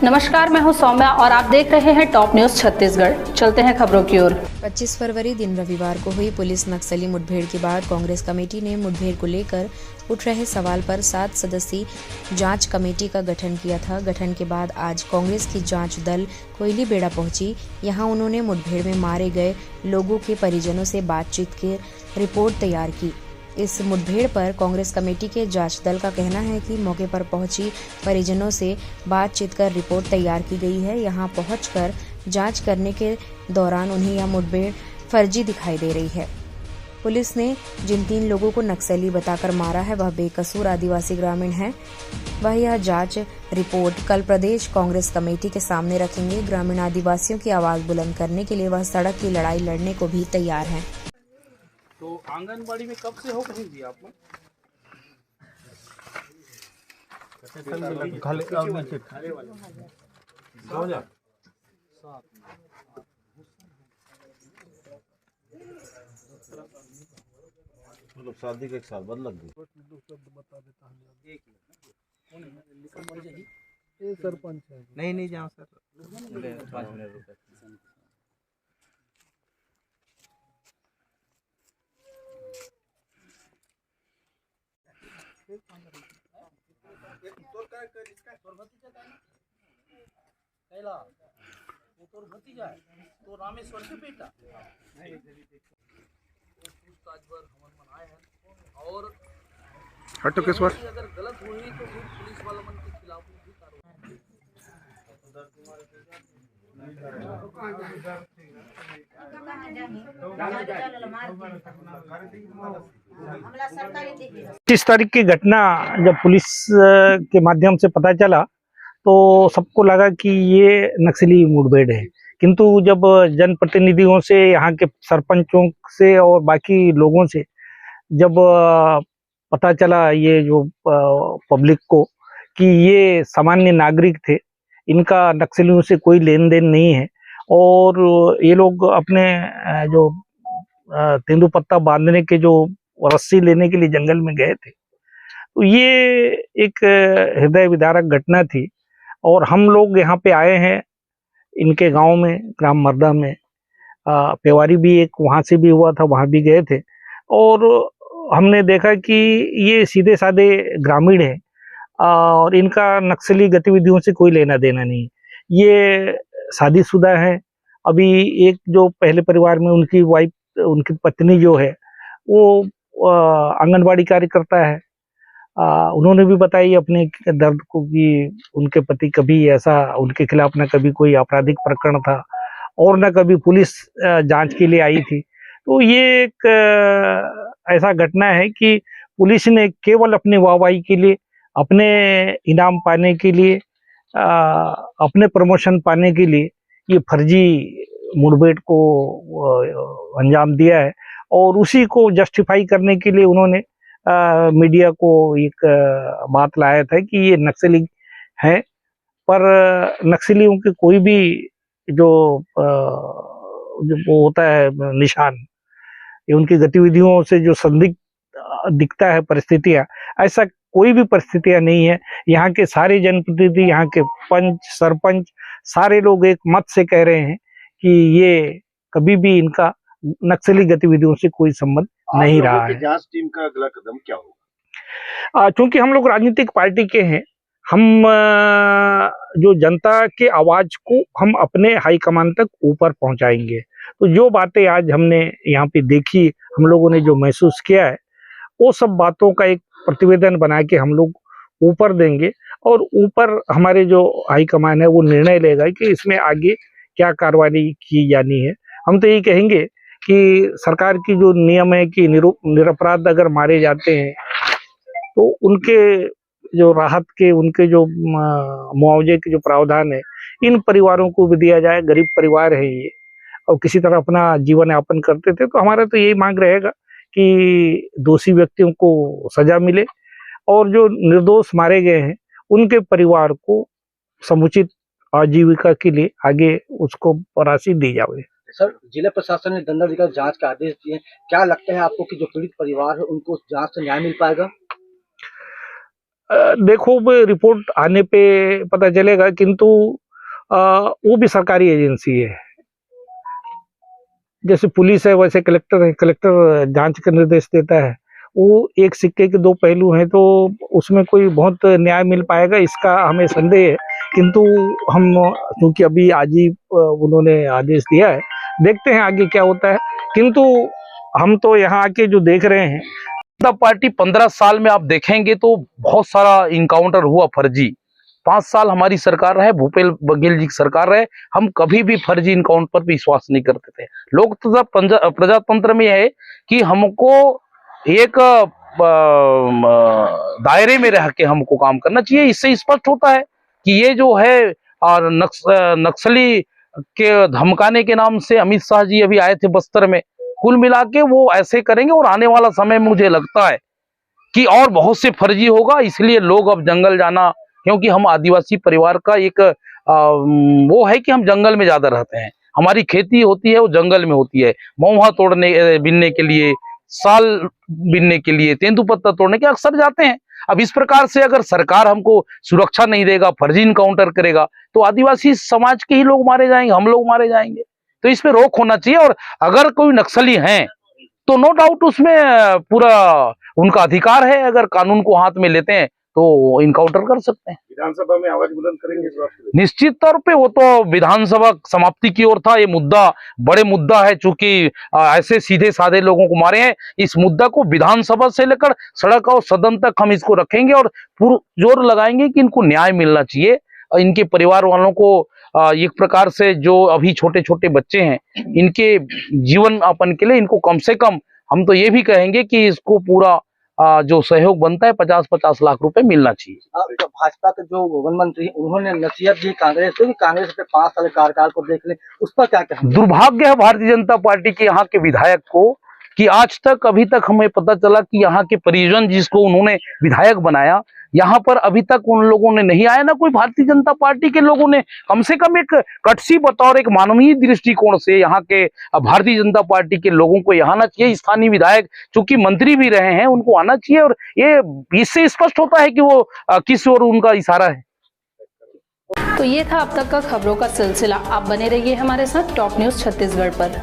नमस्कार, मैं हूं सौम्या और आप देख रहे हैं टॉप न्यूज छत्तीसगढ़। चलते हैं खबरों की ओर। 25 फरवरी दिन रविवार को हुई पुलिस नक्सली मुठभेड़ के बाद कांग्रेस कमेटी ने मुठभेड़ को लेकर उठ रहे सवाल पर 7 सदस्यीय जांच कमेटी का गठन किया था। गठन के बाद आज कांग्रेस की जांच दल कोयलीबेड़ा पहुंची। यहां उन्होंने मुठभेड़ में मारे गए लोगों के परिजनों से बातचीत कर रिपोर्ट तैयार की। इस मुठभेड़ पर कांग्रेस कमेटी के जांच दल का कहना है कि मौके पर पहुंची परिजनों से बातचीत कर रिपोर्ट तैयार की गई है। यहां पहुंचकर जांच करने के दौरान उन्हें यह मुठभेड़ फर्जी दिखाई दे रही है। पुलिस ने जिन 3 लोगों को नक्सली बताकर मारा है वह बेकसूर आदिवासी ग्रामीण हैं। वह यह जांच रिपोर्ट कल प्रदेश कांग्रेस कमेटी के सामने रखेंगे। ग्रामीण आदिवासियों की आवाज बुलंद करने के लिए वह सड़क की लड़ाई लड़ने को भी तैयार हैं। तो आंगनबाड़ी में कब से हो कहीं भी आप लोग? मतलब शादी के एक साल बाद लग गई। सरपंच है। नहीं जाओ सर, 5 मिनट रुके। तो रामेश्वर से बेटा और हटो किस बार अगर गलत हुई तो फिर पुलिस वाला मन के खिलाफ भी कार्रवाई। इस तारीख की घटना जब पुलिस के माध्यम से पता चला तो सबको लगा कि ये नक्सली मुठभेड़ है, किंतु जब जनप्रतिनिधियों से, यहाँ के सरपंचों से और बाकी लोगों से जब पता चला ये जो पब्लिक को कि ये सामान्य नागरिक थे, इनका नक्सलियों से कोई लेन देन नहीं है और ये लोग अपने जो तेंदुपत्ता बांधने के जो रस्सी लेने के लिए जंगल में गए थे, तो ये एक हृदय विदारक घटना थी। और हम लोग यहाँ पे आए हैं इनके गांव में, ग्राम मर्दा में। पेवारी भी एक वहाँ से भी हुआ था, वहाँ भी गए थे और हमने देखा कि ये सीधे साधे ग्रामीण हैं और इनका नक्सली गतिविधियों से कोई लेना देना नहीं। ये शादीशुदा है। अभी एक जो पहले परिवार में उनकी वाइफ, उनकी पत्नी जो है वो आंगनबाड़ी कार्यकर्ता है। उन्होंने भी बताई अपने दर्द को कि उनके पति कभी ऐसा, उनके खिलाफ ना कभी कोई आपराधिक प्रकरण था और ना कभी पुलिस जांच के लिए आई थी। तो ये एक ऐसा घटना है कि पुलिस ने केवल अपने वाहवाही के लिए, अपने इनाम पाने के लिए, अपने प्रमोशन पाने के लिए ये फर्जी मुठभेड़ को अंजाम दिया है और उसी को जस्टिफाई करने के लिए उन्होंने मीडिया को एक बात लाया था कि ये नक्सली है। पर नक्सलियों के कोई भी जो वो होता है निशान, ये उनकी गतिविधियों से जो संदिग्ध दिखता है परिस्थितियां, ऐसा कोई भी परिस्थितियां नहीं है। यहाँ के सारे जनप्रतिनिधि, यहाँ के पंच, सरपंच, सारे लोग एक मत से कह रहे हैं कि ये कभी भी इनका नक्सली गतिविधियों से कोई संबंध नहीं रहा है। जांच टीम का अगला कदम क्या होगा? क्योंकि हम लोग राजनीतिक पार्टी के हैं, हम जो जनता के आवाज को हम अपने हाईकमान तक ऊपर पहुंचाएंगे। तो जो बातें आज हमने यहाँ पे देखी, हम लोगों ने जो महसूस किया है, वो सब बातों का एक प्रतिवेदन बना के हम लोग ऊपर देंगे और ऊपर हमारे जो हाईकमान है वो निर्णय लेगा कि इसमें आगे क्या कार्रवाई की जानी है। हम तो यही कहेंगे कि सरकार की जो नियम है कि निरपराध अगर मारे जाते हैं तो उनके जो राहत के, उनके जो मुआवजे के जो प्रावधान है, इन परिवारों को भी दिया जाए। गरीब परिवार है ये और किसी तरह अपना जीवन यापन करते थे। तो हमारा तो यही मांग रहेगा कि दोषी व्यक्तियों को सजा मिले और जो निर्दोष मारे गए हैं उनके परिवार को समुचित आजीविका के लिए आगे उसको राशि दी जाए। सर, जिला प्रशासन ने दंडाधिकारी जांच का आदेश दिए, क्या लगता है आपको कि जो पीड़ित परिवार है उनको जांच से न्याय मिल पाएगा? देखो रिपोर्ट आने पे पता चलेगा, किंतु वो भी सरकारी एजेंसी है। जैसे पुलिस है वैसे कलेक्टर है, कलेक्टर जांच का निर्देश देता है। वो एक सिक्के के दो पहलू हैं, तो उसमें कोई बहुत न्याय मिल पाएगा इसका हमें संदेह है। किंतु हम क्योंकि अभी आज ही उन्होंने आदेश दिया है, देखते हैं आगे क्या होता है। किंतु हम तो यहाँ आके जो देख रहे हैं, जनता पार्टी 15 साल में आप देखेंगे तो बहुत सारा इनकाउंटर हुआ फर्जी। 5 साल हमारी सरकार रहे, भूपेश बघेल जी की सरकार रहे, हम कभी भी फर्जी इनकाउंटर पर विश्वास नहीं करते थे। लोकतंत्र प्रजातंत्र में है कि हमको एक दायरे में रह के हमको काम करना चाहिए। इससे स्पष्ट होता है कि ये जो है नक्सली के धमकाने के नाम से अमित शाह जी अभी आए थे बस्तर में, कुल मिला के वो ऐसे करेंगे और आने वाला समय में मुझे लगता है कि और बहुत से फर्जी होगा। इसलिए लोग अब जंगल जाना, क्योंकि हम आदिवासी परिवार का एक वो है कि हम जंगल में ज्यादा रहते हैं, हमारी खेती होती है वो जंगल में होती है, महुआ तोड़ने बीनने के लिए, साल बीनने के लिए, तेंदुपत्ता तोड़ने के अक्सर जाते हैं। अब इस प्रकार से अगर सरकार हमको सुरक्षा नहीं देगा, फर्जी इनकाउंटर करेगा, तो आदिवासी समाज के ही लोग मारे जाएंगे, हम लोग मारे जाएंगे। तो इस पे रोक होना चाहिए। और अगर कोई नक्सली हैं तो नो डाउट उसमें पूरा उनका अधिकार है, अगर कानून को हाथ में लेते हैं तो इनकाउंटर कर सकते हैं। विधानसभा में आवाज बुलंद करेंगे इस बात पे? निश्चित तौर पे वो तो विधानसभा समाप्ति की ओर था। ये मुद्दा बड़े मुद्दा है, चूंकि ऐसे सीधे साधे लोगों को मारे हैं। इस मुद्दा को विधानसभा से लेकर सड़क और सदन तक हम इसको रखेंगे और पूरा जोर लगाएंगे कि इनको न्याय मिलना चाहिए। इनके परिवार वालों को एक प्रकार से जो अभी छोटे छोटे बच्चे हैं, इनके जीवन यापन के लिए इनको कम से कम हम तो ये भी कहेंगे कि इसको पूरा जो सहयोग बनता है 50-50 लाख रुपए मिलना चाहिए। भाजपा के जो वन मंत्री उन्होंने नसीहत दी कांग्रेस को कि कांग्रेस पे 5 साल कार्यकाल को देख ले, उस पर क्या कहेंगे? दुर्भाग्य है भारतीय जनता पार्टी के यहाँ के विधायक को कि आज तक अभी तक हमें पता चला कि यहाँ के परिजन जिसको उन्होंने विधायक बनाया, यहाँ पर अभी तक उन लोगों ने नहीं आया, ना कोई भारतीय जनता पार्टी के लोगों ने कम से कम एक कटसी बतौर एक मानवीय दृष्टिकोण से यहाँ के भारतीय जनता पार्टी के लोगों को यहाँ आना चाहिए। स्थानीय विधायक चूंकि मंत्री भी रहे हैं, उनको आना चाहिए। और ये इससे स्पष्ट होता है कि वो किस ओर उनका इशारा है। तो ये था अब तक का खबरों का सिलसिला। आप बने रहिए हमारे साथ टॉप न्यूज़ छत्तीसगढ़ पर।